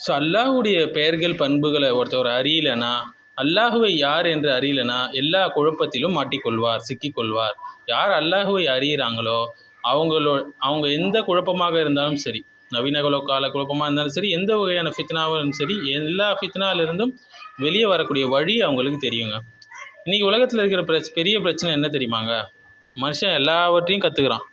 So அல்லாஹுடைய பெயர்கள் பண்புகளை ஒருத்தவர் அறியலைன்னா, அல்லாஹுவை யார் என்று அறியலைன்னா எல்லா குழப்பத்திலும் மாட்டிக்கொள்வார், சிக்கிக்கொள்வார். யார் அல்லாஹுவை அறியிறாங்களோ அவங்க எந்த குழப்பமாக இருந்தாலும் சரி, நவீன கால குழப்பமாக இருந்தாலும் சரி, எந்த வகையான ஃபித்னாவும் சரி, எல்லா ஃபித்னாலிருந்தும் வெளியே வரக்கூடிய வழி அவங்களுக்கு தெரியுங்க. இன்னைக்கு உலகத்தில் இருக்கிற பெரிய பிரச்சனை என்ன தெரியுமாங்க? மனுஷன் எல்லாவற்றையும் கற்றுக்கிறான்,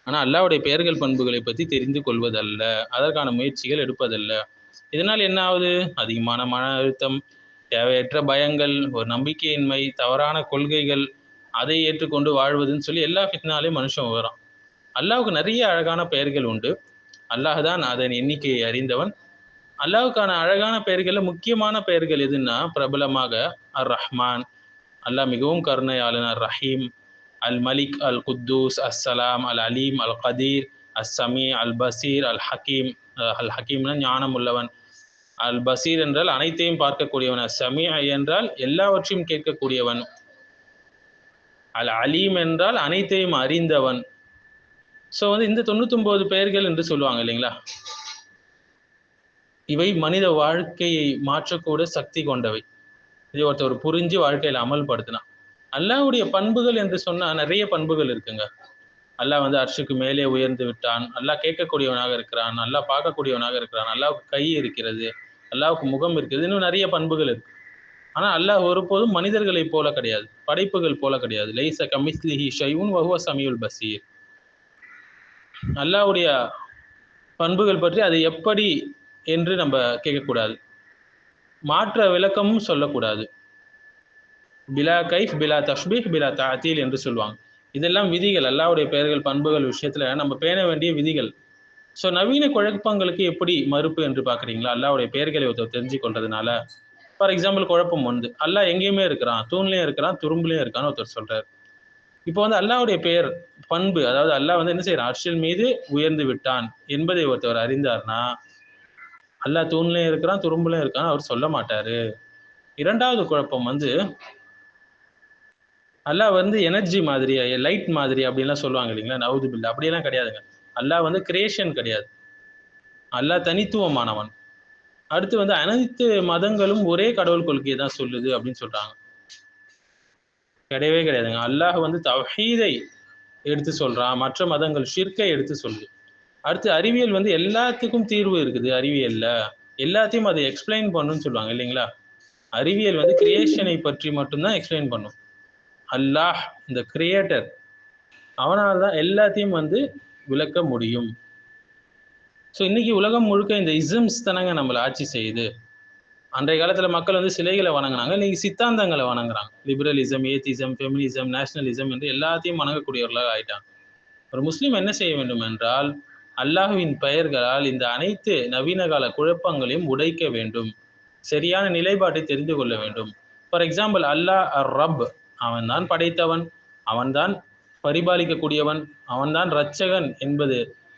ஆனால் அல்லாஹ்வுடைய பெயர்கள் பண்புகளை பற்றி தெரிந்து கொள்வதல்ல, அதற்கான முயற்சிகள் எடுப்பதல்ல. இதனால் என்ன ஆகுது? அதிகமான மன அழுத்தம், தேவையற்ற பயங்கள், ஒரு நம்பிக்கையின்மை, தவறான கொள்கைகள், அதை ஏற்றுக்கொண்டு வாழ்வதுன்னு சொல்லி எல்லா ஃபித்னாலையும் மனுஷன் வரான். அல்லாஹ்வுக்கு நிறைய அழகான பெயர்கள் உண்டு. அல்லாஹ் தான் அதன் எண்ணிக்கையை அறிந்தவன். அல்லாஹ்வுக்கான அழகான பெயர்களில் முக்கியமான பெயர்கள் எதுன்னா, பிரபலமாக அர் ரஹ்மான், அல்லாஹ் மிகவும் கருணையாளன். அர் ரஹீம், அல் மலிக், அல் குத்தூஸ், அஸ்ஸலாம், அல் அலீம், அல் கதீர், அஸ் சமீ, அல் பசீர், அல் ஹக்கீம். அல் ஹக்கீம்னா ஞானம் உள்ளவன். அல் பசீர் என்றால் அனைத்தையும் பார்க்கக்கூடியவன். அஸ் சமீ என்றால் எல்லாவற்றையும் கேட்கக்கூடியவன். அல் அலீம் என்றால் அனைத்தையும் அறிந்தவன். ஸோ இந்த 99 பெயர்கள் என்று சொல்லுவாங்க இல்லைங்களா? இவை மனித வாழ்க்கையை மாற்றக்கூட சக்தி கொண்டவை. இதை ஒருத்தர் புரிஞ்சு வாழ்க்கையில் அமல்படுத்தினா. அல்லாஹ்வுடைய பண்புகள் என்று சொன்னா நிறைய பண்புகள் இருக்குங்க. அல்லாஹ் அர்ஷுக்கு மேலே உயர்ந்து விட்டான், அல்லாஹ் கேட்கக்கூடியவனாக இருக்கிறான், அல்லாஹ் பார்க்கக்கூடியவனாக இருக்கிறான், அல்லாஹ்வுக்கு கை இருக்கிறது, அல்லாஹ்வுக்கு முகம் இருக்கிறது, இன்னும் நிறைய பண்புகள் இருக்கு. ஆனா அல்லாஹ் ஒருபோதும் மனிதர்களை போல கிடையாது, படைப்புகள் போல கிடையாது. லைஸ கமிஸ்லிஹி ஷைஉன் வஹுவ ஸமீஉல் பஸீர். அல்லாஹ்வுடைய பண்புகள் பற்றி அது எப்படி என்று நம்ம கேட்கக்கூடாது, மாற்ற விளக்கமும் சொல்லக்கூடாது. பிலா கைஃப், பிலா தஷ்பீஹ், பிலா தஅதீல் என்று சொல்லுவாங்க. இதெல்லாம் விதிகள், அல்லாஹ்வுடைய பெயர்கள் பண்புகள் விஷயத்துல நம்ம பேண வேண்டிய விதிகள். ஸோ நவீன குழப்பங்களுக்கு எப்படி மறுப்பு என்று பார்க்குறீங்களா? அல்லாஹ்வுடைய பெயர்களை ஒருத்தர் தெரிஞ்சு கொள்றதுனால. ஃபார் எக்ஸாம்பிள் குழப்பம் அல்லாஹ் எங்கேயுமே இருக்கிறான், தூண்லையும் இருக்கிறான், துரும்புலையும் இருக்கான்னு ஒருத்தர் சொல்றாரு. இப்போ அல்லாஹ்வுடைய பெயர் பண்பு, அதாவது அல்லாஹ் என்ன செய்யறான்? அர்ஷின் மீது உயர்ந்து விட்டான் என்பதை ஒருத்தவர் அறிந்தார்னா, அல்லாஹ் தூண்லையும் இருக்கிறான், துரும்புலையும் இருக்கான்னு அவர் சொல்ல மாட்டாரு. இரண்டாவது குழப்பம் அல்லாஹ் எனர்ஜி மாதிரி, லைட் மாதிரி அப்படின்லாம் சொல்லுவாங்க இல்லைங்களா? நவுது பில்லா, அப்படியெல்லாம் கிடையாதுங்க. அல்லாஹ் கிரியேஷன் கிடையாது. அல்லாஹ் தனித்துவமானவன். அடுத்து அனைத்து மதங்களும் ஒரே கடவுள் கொள்கையை தான் சொல்லுது அப்படின்னு சொல்றாங்க. கிடையவே கிடையாதுங்க. அல்லாஹ் தவ்ஹீதை எடுத்து சொல்றான், மற்ற மதங்கள் ஷிர்கை எடுத்து சொல்லுது. அடுத்து அறிவியல் எல்லாத்துக்கும் தீர்வு இருக்குது. அறிவியல்ல எல்லாத்தையும் அதை எக்ஸ்பிளைன் பண்ணுன்னு சொல்லுவாங்க இல்லைங்களா? அறிவியல் கிரியேஷனை பற்றி மட்டும்தான் எக்ஸ்பிளைன் பண்ணும். அல்லாஹ் இந்த கிரியேட்டர், அவனால் தான் எல்லாத்தையும் விளக்க முடியும். ஸோ இன்னைக்கு உலகம் முழுக்க இந்த இசம்ஸ் தானங்க நம்மளை ஆட்சி செய்யுது. அன்றைய காலத்துல மக்கள் சிலைகளை வணங்கினாங்க, இன்னைக்கு சித்தாந்தங்களை வணங்குறாங்க. லிபரலிசம், ஏத்திசம், ஃபெமினிசம், நேஷனலிசம் என்று எல்லாத்தையும் வணங்கக்கூடியவர்களாக ஆயிட்டாங்க. ஒரு முஸ்லீம் என்ன செய்ய வேண்டும் என்றால், அல்லாஹ்வின் பெயர்களால் இந்த அனைத்து நவீன கால குழப்பங்களையும் உடைக்க வேண்டும், சரியான நிலைப்பாட்டை தெரிந்து கொள்ள வேண்டும். ஃபார் எக்ஸாம்பிள், அல்லாஹ் அர் ரப், அவன் தான் படைத்தவன், அவன்தான் பரிபாலிக்கக்கூடியவன், அவன்தான் இரட்சகன் என்பது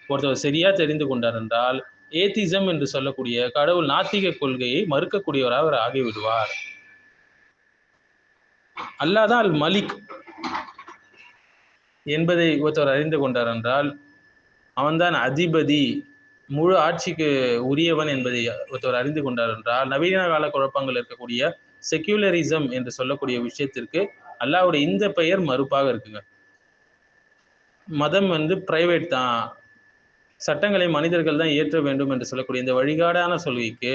ஒருத்தர் சரியா தெரிந்து கொண்டார் என்றால், ஏத்திசம் என்று சொல்லக்கூடிய கடவுள் நாத்திக கொள்கையை மறுக்கக்கூடியவராக அவர் ஆகிவிடுவார். அல்லாஹ் தான் அல் மலிக் என்பதை ஒருத்தர் அறிந்து கொண்டார் என்றால், அவன்தான் அதிபதி, முழு ஆட்சிக்கு உரியவன் என்பதை ஒருத்தர் அறிந்து கொண்டார் என்றால், நவீன கால குழப்பங்கள் இருக்கக்கூடிய செக்யூலரிசம் என்று சொல்லக்கூடிய விஷயத்திற்கு அல்லாஹ்வுடைய இந்த பெயர் மறுப்பாக இருக்குங்க. மதம் பிரைவேட் தான், சட்டங்களை மனிதர்கள் தான் ஏற்ற வேண்டும் என்று சொல்லக்கூடிய இந்த வழிகாடான சொல்கைக்கு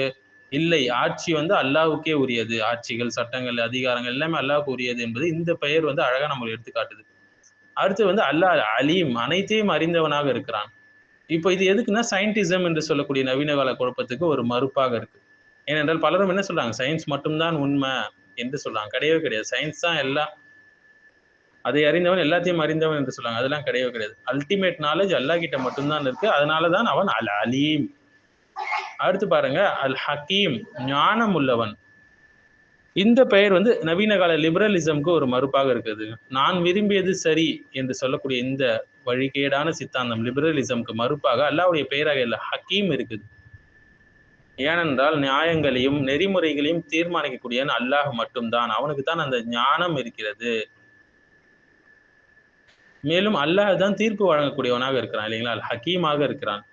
இல்லை, ஆட்சி அல்லாஹ்வுக்கே உரியது, ஆட்சிகள், சட்டங்கள், அதிகாரங்கள் எல்லாமே அல்லாஹ்வுக்கு உரியது என்பது இந்த பெயர் அழகா நம்ம எடுத்து காட்டுது. அடுத்து அல்லாஹ் அலீம், அனைத்தையும் அறிந்தவனாக இருக்கிறான். இப்போ இது எதுக்குன்னா சயின்டிசம் என்று சொல்லக்கூடிய நவீன கால குழப்பத்துக்கு ஒரு மறுப்பாக இருக்கு. ஏனென்றால் பலரும் என்ன சொல்றாங்க? சயின்ஸ் மட்டும்தான் உண்மை என்று சொல்றாங்க. கிடையவே கிடையாது. சயின்ஸ் தான் எல்லாம், அதை அறிந்தவன் எல்லாத்தையும் அறிந்தவன் என்று சொல்றாங்க. அதெல்லாம் கிடையவே கிடையாது. அல்டிமேட் நாலேஜ் அல்லாஹ் கிட்ட மட்டும்தான் இருக்கு. அதனாலதான் அவன் அல் அலீம். அடுத்து பாருங்க, அல் ஹக்கீம், ஞானம் உள்ளவன். இந்த பெயர் நவீன கால லிபரலிசம்க்கு ஒரு மறுப்பாக இருக்குது. நான் விரும்பியது சரி என்று சொல்லக்கூடிய இந்த வழிகேடான சித்தாந்தம் லிபரலிசம்க்கு மறுப்பாக அல்லாஹ்வுடைய பெயராக ஹக்கீம் இருக்குது. ஏனென்றால் நியாயங்களையும் நெறிமுறைகளையும் தீர்மானிக்கக்கூடியவன் அல்லாஹ் மட்டும்தான், அவனுக்கு தான் அந்த ஞானம் இருக்கிறது. மேலும் அல்லாஹ் தான் தீர்ப்பு வழங்கக்கூடியவனாக இருக்கிறான் இல்லைங்களா? அல் ஹக்கீமாக இருக்கிறான்.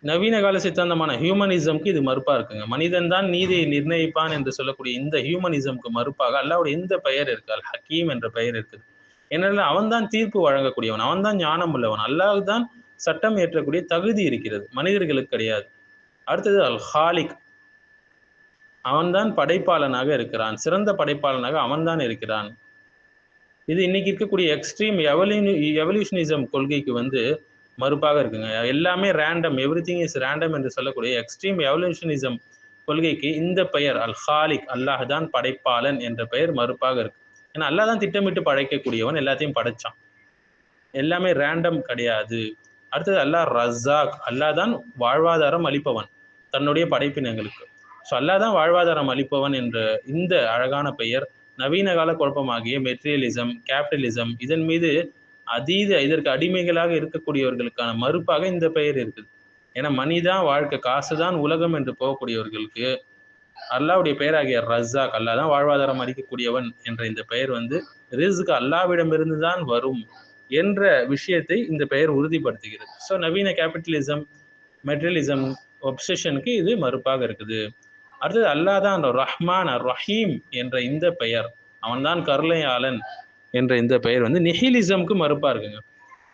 நவீன கால சித்தாந்தமான ஹியூமனிசம்க்கு இது மறுப்பா இருக்குங்க. மனிதன் தான் நீதியை நிர்ணயிப்பான் என்று சொல்லக்கூடிய இந்த ஹியூமனிசம்க்கு மறுப்பாக அல்லாஹ்வுடைய இந்த பெயர் இருக்கு, அல் ஹக்கீம் என்ற பெயர் இருக்குது. ஏனென்றால் அவன் தான் தீர்ப்பு வழங்கக்கூடியவன், அவன் தான் ஞானம் உள்ளவன், அல்லாஹ் தான் சட்டம் ஏற்றக்கூடிய தகுதி இருக்கிறது, மனிதர்களுக்கு கிடையாது. அடுத்தது அல் ஹாலிக், அவன்தான் படைப்பாளனாக இருக்கிறான், சிறந்த படைப்பாளனாக அவன்தான் இருக்கிறான். இது இன்னைக்கு இருக்கக்கூடிய எக்ஸ்ட்ரீம் எவல்யூஷனிசம் கொள்கைக்கு வந்து மறுப்பாக இருக்குங்க. எல்லாமே ரேண்டம், எவ்ரிதிங் இஸ் ரேண்டம் என்று சொல்லக்கூடிய எக்ஸ்ட்ரீம் எவல்யூஷனிசம் கொள்கைக்கு இந்த பெயர் அல் ஹாலிக், அல்லாஹ் தான் படைப்பாளன் என்ற பெயர் மறுப்பாக இருக்கு. ஏன்னா அல்லாஹ் தான் திட்டமிட்டு படைக்கக்கூடியவன், எல்லாத்தையும் படைச்சான், எல்லாமே ரேண்டம் கிடையாது. அடுத்தது அல்லாஹ் ரஸாக், அல்லாஹ் தான் வாழ்வாதாரம் அளிப்பவன் தன்னுடைய படைப்பினங்களுக்கு. ஸோ அல்லாஹ் தான் வாழ்வாதாரம் அளிப்பவன் என்ற இந்த அழகான பெயர் நவீன கால குழப்பமாகிய மெட்டீரியலிசம், கேபிட்டலிசம் இதன் மீது இதற்கு அடிமைகளாக இருக்கக்கூடியவர்களுக்கான மறுப்பாக இந்த பெயர் இருக்குது. ஏன்னா மனிதான் வாழ்க்கை, காசு தான் உலகம் என்று போகக்கூடியவர்களுக்கு அல்லாஹ்வுடைய பெயராகிய ரஸாக், அல்லாஹ் தான் வாழ்வாதாரம் அளிக்கக்கூடியவன் என்ற இந்த பெயர் வந்து ரிஸ்க் அல்லாஹ்விடமிருந்து தான் வரும் என்ற விஷயத்தை இந்த பெயர் உறுதிப்படுத்துகிறது. ஸோ நவீன கேபிட்டலிசம், மெட்டீரியலிசம், ஒப்சஷனுக்கு இது மறுப்பாக இருக்குது. அடுத்தது அல்லாஹ் தான் ரஹ்மான் ரஹீம் என்ற இந்த பெயர், அவன்தான் கருணையாளன் என்ற இந்த பெயர் வந்து நிஹிலிசம்க்கு மறுப்பா இருக்குங்க.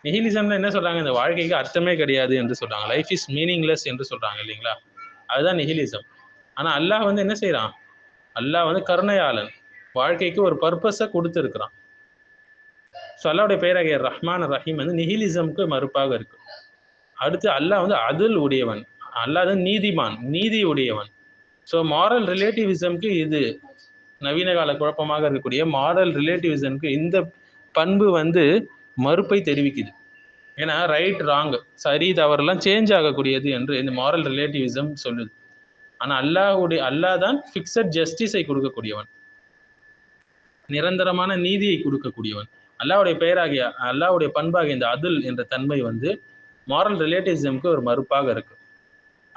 நிஹிலிசம்ல என்ன சொல்றாங்க, இந்த வாழ்க்கைக்கு அர்த்தமே கிடையாது என்று சொல்றாங்க, லைஃப் இஸ் மீனிங்லெஸ் என்று சொல்றாங்க இல்லைங்களா, அதுதான் நிஹிலிசம். ஆனா அல்லாஹ் வந்து என்ன செய்யறான், அல்லாஹ் வந்து கருணையாளன், வாழ்க்கைக்கு ஒரு பர்பஸை கொடுத்துருக்கிறான். ஸோ அல்லாஹ்வுடைய பெயராகிய ரஹ்மான் ரஹீம் வந்து நிஹிலிசம்க்கு மறுப்பாக இருக்கு. அடுத்து அல்லாஹ் வந்து அதுல் உடையவன், அல்லாஹ் வந்து நீதிமான், நீதி உடையவன். ஸோ மாரல் ரிலேட்டிவிசம்க்கு இது நவீன கால குழப்பமாக இருக்கக்கூடிய மாரல் ரிலேட்டிவிசம்க்கு இந்த பண்பு வந்து மறுப்பை தெரிவிக்குது. ஏன்னா ரைட் ராங், சரி தவறுலாம் சேஞ்ச் ஆகக்கூடியது என்று இந்த மாரல் ரிலேட்டிவிசம் சொல்லுது. ஆனா அல்லாஹ் தான் ஃபிக்ஸட் ஜஸ்டிஸை கொடுக்கக்கூடியவன், நிரந்தரமான நீதியை கொடுக்கக்கூடியவன். அல்லாஹ்வுடைய பெயராகிய அல்லாஹ்வுடைய பண்பாகிய இந்த அதுல் என்ற தன்மை வந்து மாரல் ரிலேட்டிவிசம்க்கு ஒரு மறுப்பாக இருக்கு.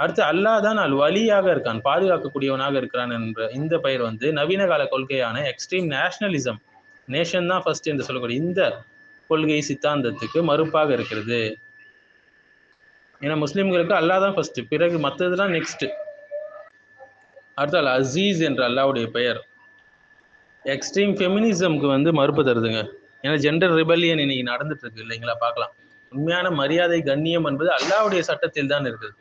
அடுத்து அல்லாஹ் தான் அல் வலியாக இருக்கான், பாதுகாக்கக்கூடியவனாக இருக்கிறான் என்ற இந்த பெயர் வந்து நவீன கால கொள்கையான எக்ஸ்ட்ரீம் நேஷனலிசம், நேஷன் தான் ஃபர்ஸ்ட் என்று சொல்லக்கூடிய இந்த கொள்கை சித்தாந்தத்துக்கு மறுப்பாக இருக்கிறது. ஏன்னா முஸ்லிம்களுக்கு அல்லாஹ் தான் ஃபர்ஸ்ட், பிறகு மற்றதுலாம் நெக்ஸ்ட். அடுத்து அல் அசீஸ் என்ற அல்லாஹ்வுடைய பெயர் எக்ஸ்ட்ரீம் ஃபெமினிசம்க்கு வந்து மறுப்பு தருதுங்க. ஏன்னா ஜெண்டர் ரிபல்லியன் இன்னைக்கு நடந்துட்டு இருக்கு இல்லைங்களா, பார்க்கலாம். உண்மையான மரியாதை கண்ணியம் என்பது அல்லாஹ்வுடைய சட்டத்தில் தான் இருக்குது.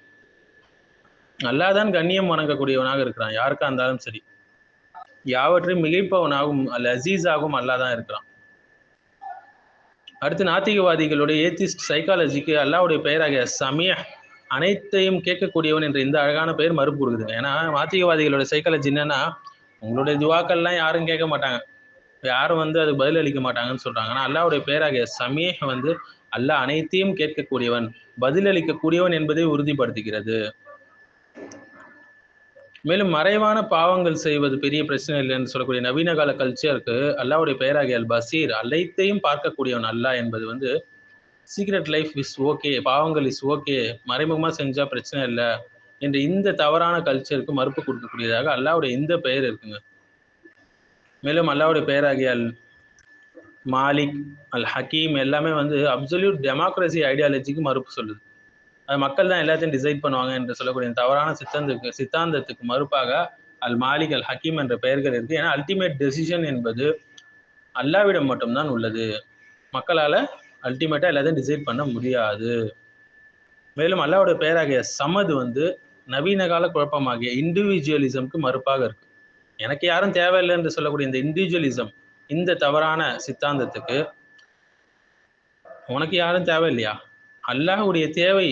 அல்லாஹ் தான் கண்ணியம் வணங்கக்கூடியவனாக இருக்கிறான், யாருக்கா இருந்தாலும் சரி. யாவற்றையும் மிகைப்பவனாகவும் அல் அசீஸாகவும் அல்லாஹ் தான் இருக்கிறான். அடுத்து நாத்திகவாதிகளுடைய ஏத்திஸ்ட் சைக்காலஜிக்கு அல்லாஹ்வுடைய பெயராகிய சமிய, அனைத்தையும் கேட்கக்கூடியவன் என்ற இந்த அழகான பெயர் மறுப்பு கொடுக்குதுங்க. ஏன்னா நாத்திகவாதிகளோட சைக்காலஜி என்னன்னா, உங்களுடைய துவாக்கள்லாம் யாரும் கேட்க மாட்டாங்க, யாரும் வந்து அதுக்கு பதில் அளிக்க மாட்டாங்கன்னு சொல்றாங்க. ஆனால் அல்லாஹ்வுடைய பெயராகிய சமீஹ் வந்து அல்லாஹ் அனைத்தையும் கேட்கக்கூடியவன், பதிலளிக்கக்கூடியவன் என்பதை உறுதிப்படுத்துகிறது. மேலும் மறைவான பாவங்கள் செய்வது பெரிய பிரச்சனை இல்லைன்னு சொல்லக்கூடிய நவீன கால கல்ச்சருக்கு அல்லாஹ்வுடைய பெயராகிய அல் பசீர், அனைத்தையும் பார்க்கக்கூடியவன் அல்லாஹ் என்பது வந்து சீக்ரெட் லைஃப் இஸ் ஓகே, பாவங்கள் இஸ் ஓகே, மறைமுகமாக செஞ்சா பிரச்சனை இல்லை என்று இந்த தவறான கல்ச்சருக்கு மறுப்பு கொடுக்கக்கூடியதாக அல்லாஹ்வுடைய இந்த பெயர் இருக்குங்க. மேலும் அல்லாஹ்வுடைய பெயராகிய அல் மாலிக், அல் ஹக்கீம் எல்லாமே வந்து அப்சல்யூட் டெமோக்ரஸி ஐடியாலஜிக்கு மறுப்பு சொல்லுது. அது மக்கள் தான் எல்லாத்தையும் டிசைட் பண்ணுவாங்க என்று சொல்லக்கூடிய தவறான சித்தாந்தத்துக்கு மறுப்பாக அல் மாலிக், அல் ஹக்கீம் என்ற பெயர்கள் இருக்கு. ஏன்னா அல்டிமேட் டெசிஷன் என்பது அல்லாஹ்விடம் மட்டும்தான் உள்ளது, மக்களால் அல்டிமேட்டா எல்லாத்தையும் டிசைட் பண்ண முடியாது. மேலும் அல்லாஹ்வுடைய பெயராகிய சமது வந்து நவீன கால குழப்பமாகிய இண்டிவிஜுவலிசம்க்கு மறுப்பாக இருக்கு. எனக்கு யாரும் தேவையில்லை என்று சொல்லக்கூடிய இந்த இண்டிவிஜுவலிசம், இந்த தவறான சித்தாந்தத்துக்கு உனக்கு யாரும் தேவையில்லையா, அல்லாஹ்வுடைய தேவை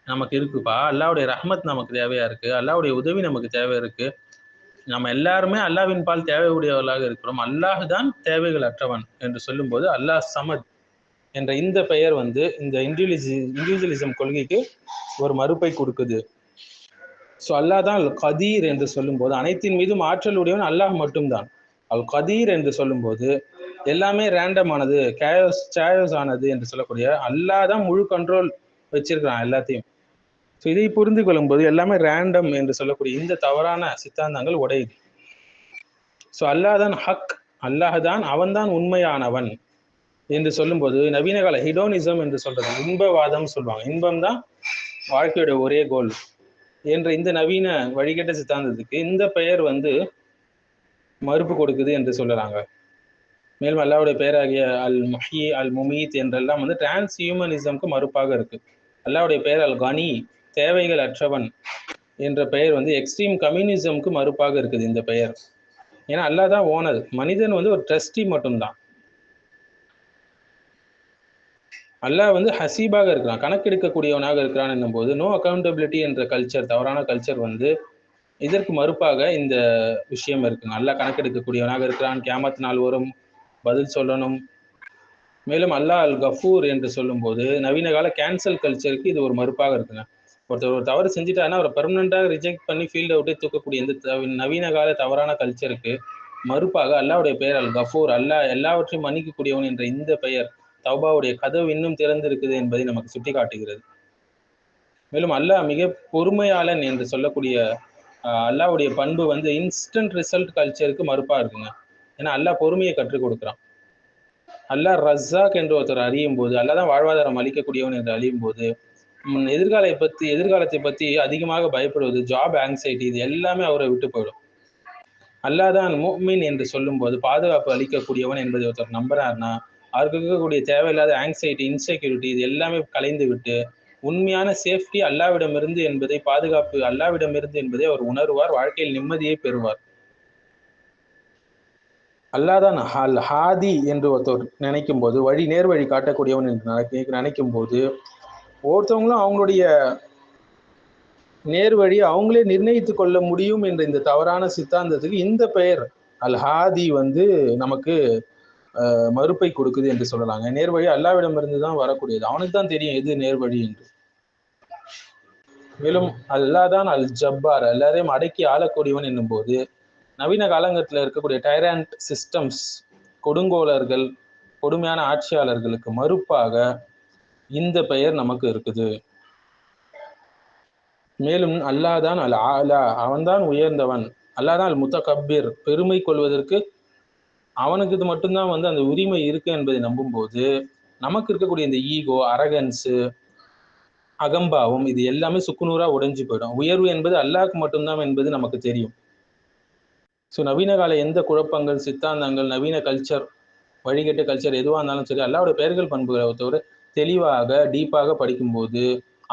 நமக்கு இருக்குப்பா, அல்லாஹ்வுடைய ரஹ்மத் நமக்கு தேவையா இருக்கு, அல்லாஹ்வுடைய உதவி நமக்கு தேவை இருக்கு, நம்ம எல்லாருமே அல்லாஹ்வின் பால் தேவை உடையவர்களாக இருக்கிறோம், அல்லாஹ் தான் தேவைகள் அற்றவன் என்று சொல்லும்போது அல்லாஹ் சமத் என்ற இந்த பெயர் வந்து இந்த இண்டிவிஜுவலிசம் கொள்கைக்கு ஒரு மறுப்பை கொடுக்குது. ஸோ அல்லாஹ் தான் அல் கதீர் என்று சொல்லும்போது அனைத்தின் மீதும் ஆற்றல் உடையவன் அல்லாஹ் மட்டும்தான். அல் கதீர் என்று சொல்லும்போது எல்லாமே ரேண்டமானது, சேயோஸ் ஆனது என்று சொல்லக்கூடிய அல்லாஹ் தான் முழு கண்ட்ரோல் வச்சிருக்கிறான் எல்லாத்தையும். ஸோ இதை புரிந்து கொள்ளும்போது எல்லாமே ரேண்டம் என்று சொல்லக்கூடிய இந்த தவறான சித்தாந்தங்கள் உடையுது. ஸோ அல்லாஹ் தான் ஹக், அல்லாஹ் தான் அவன் தான் உண்மையானவன் என்று சொல்லும்போது நவீன கால ஹிடோனிசம் என்று சொல்றது இன்பவாதம் சொல்லுவாங்க. இன்பம் தான் வாழ்க்கையோட ஒரே கோல் என்ற இந்த நவீன வழிகட்ட சித்தாந்தத்துக்கு இந்த பெயர் மறுப்பு கொடுக்குது என்று சொல்லலாங்க. மேலும் அல்லாவுடைய பெயராகிய அல் முஹி, அல் முமீத் என்றெல்லாம் டிரான்ஸ் ஹியூமனிசம்க்கு மறுப்பாக இருக்கு. அல்லாவுடைய பெயர் அல் கனி, தேவைகள் அற்றவன் என்ற பெயர் எக்ஸ்ட்ரீம் கம்யூனிசம்க்கு மறுப்பாக இருக்குது இந்த பெயர். ஏன்னா அல்லாஹ் தான் ஓனர், மனிதன் ஒரு ட்ரஸ்டி மட்டும்தான். அல்லாஹ் ஹசீபாக இருக்கிறான், கணக்கெடுக்கக்கூடியவனாக இருக்கிறான் என்னும் போது நோ அக்கௌண்டபிலிட்டி என்ற கல்ச்சர், தவறான கல்ச்சர் இதற்கு மறுப்பாக இந்த விஷயம் இருக்குங்க. அல்லாஹ் கணக்கெடுக்கக்கூடியவனாக இருக்கிறான், கியாமத் நாள் வரும், பதில் சொல்லணும். மேலும் அல்லாஹ் அல் கஃபூர் என்று சொல்லும் போது நவீன கால கேன்சல் கல்ச்சருக்கு இது ஒரு மறுப்பாக இருக்குங்க. ஒருத்தர் ஒரு தவறு செஞ்சுட்டாருன்னா அவரை பெர்மனண்டாக ரிஜெக்ட் பண்ணி ஃபீல்ட் அவுட்டே தூக்கக்கூடிய இந்த நவீன கால தவறான கல்ச்சருக்கு மறுப்பாக அல்லாவுடைய பெயர் அல் கஃபூர், அல்லாஹ் எல்லாவற்றையும் மன்னிக்கக்கூடியவன் என்ற இந்த பெயர், தௌபாவுடைய கதவு இன்னும் திறந்திருக்குது என்பதை நமக்கு சுட்டி காட்டுகிறது. மேலும் அல்லாஹ் மிக பொறுமையாளன் என்று சொல்லக்கூடிய அல்லாவுடைய பண்பு இன்ஸ்டன்ட் ரிசல்ட் கல்ச்சருக்கு மறுப்பா இருக்குங்க. ஏன்னா அல்லாஹ் பொறுமையை கற்றுக் கொடுக்குறான். அல்லாஹ் ரஸாக் என்று ஒருத்தர் அறியும் போது, அல்லாஹ் தான் வாழ்வாதாரம் அளிக்கக்கூடியவன் என்று அறியும் போது எதிர்காலத்தை பற்றி அதிகமாக பயப்படுவது, ஜாப் ஆங்ஸைட்டி, இது எல்லாமே அவரை விட்டு போயிடும். அல்லாஹ் தான் முஃமின் என்று சொல்லும் போது பாதுகாப்பு அளிக்கக்கூடியவன் என்பதை ஒருத்தர் நம்புறாருன்னா அவருக்கு இருக்கக்கூடிய தேவையில்லாத ஆங்ஸைட்டி, இன்செக்யூரிட்டி இது எல்லாமே கலைந்து விட்டு உண்மையான சேஃப்டி அல்லாவிடமிருந்து என்பதை, பாதுகாப்பு அல்லாவிடமிருந்து என்பதை அவர் உணர்வார், வாழ்க்கையில் நிம்மதியை பெறுவார். அல்லாஹ் தான் அல் ஹாதி என்று ஒருத்தர் நினைக்கும் போது, நேர் வழி காட்டக்கூடியவன் என்று நினைக்கும் போது ஒவ்வொருத்தவங்களும் அவங்களுடைய நேர் வழி அவங்களே நிர்ணயித்து கொள்ள முடியும் என்ற இந்த தவறான சித்தாந்தத்துக்கு இந்த பெயர் அல் ஹாதி நமக்கு மறுப்பை கொடுக்குது என்று சொல்லலாங்க. நேர்வழி அல்லாவிடமிருந்து தான் வரக்கூடியது, அவனுக்கு தான் தெரியும் எது நேர்வழி என்று. மேலும் அல்லாஹ் தான் அல் ஜப்பார், எல்லாரையும் அடக்கி ஆளக்கூடியவன் என்னும் போது நவீன காலங்கத்தில் இருக்கக்கூடிய டைரண்ட் சிஸ்டம்ஸ், கொடுங்கோலர்கள், கொடுமையான ஆட்சியாளர்களுக்கு மறுப்பாக இந்த பெயர் நமக்கு இருக்குது. மேலும் அல்லாஹ் தான் அல் ஆலா, அவன்தான் உயர்ந்தவன். அல்லாஹ் தான் அல் முத்தகப்பீர், பெருமை கொள்வதற்கு அவனுக்கு இது மட்டும்தான் அந்த உரிமை இருக்கு என்பதை நம்பும் போது நமக்கு இருக்கக்கூடிய இந்த ஈகோ, அரகன்ஸு, அகம்பாவம் இது எல்லாமே சுக்குநூறா உடைஞ்சு போயிடும். உயர்வு என்பது அல்லாஹ்க்கு மட்டும்தான் என்பது நமக்கு தெரியும். ஸோ நவீன கால எந்த குழப்பங்கள், சித்தாந்தங்கள், நவீன கல்ச்சர், வழிகட்ட கல்ச்சர் எதுவாக இருந்தாலும் சரி, அல்லாஹ்வுடைய பெயர்கள் பண்புகளை ஒருத்தவர் தெளிவாக டீப்பாக படிக்கும்போது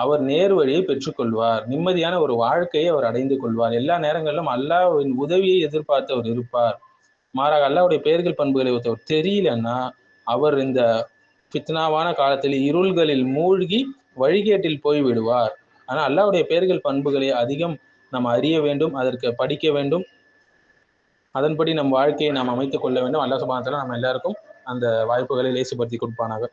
அவர் நேர் வழியை பெற்றுக்கொள்வார், நிம்மதியான ஒரு வாழ்க்கையை அவர் அடைந்து கொள்வார். எல்லா நேரங்களிலும் அல்லாஹ்வின் உதவியை எதிர்பார்த்து அவர் இருப்பார். மாறாக அல்லாஹ்வுடைய பெயர்கள் பண்புகளை ஒருத்தவர் தெரியலன்னா அவர் இந்த ஃபித்னாவான காலத்தில் இருள்களில் மூழ்கி வழிகேட்டில் போய் விடுவார். ஆனால் அல்லாஹ்வுடைய பெயர்கள் பண்புகளை அதிகம் நாம் அறிய வேண்டும், அதற்கு படிக்க வேண்டும், அதன்படி நம் வாழ்க்கையை நாம் அமைத்துக் கொள்ள வேண்டும். அல்லாஹ் சுப்ஹானஹு வ தஆலா நம்ம எல்லாருக்கும் அந்த வாய்ப்புகளை லேசுபடுத்தி கொடுப்பானாக.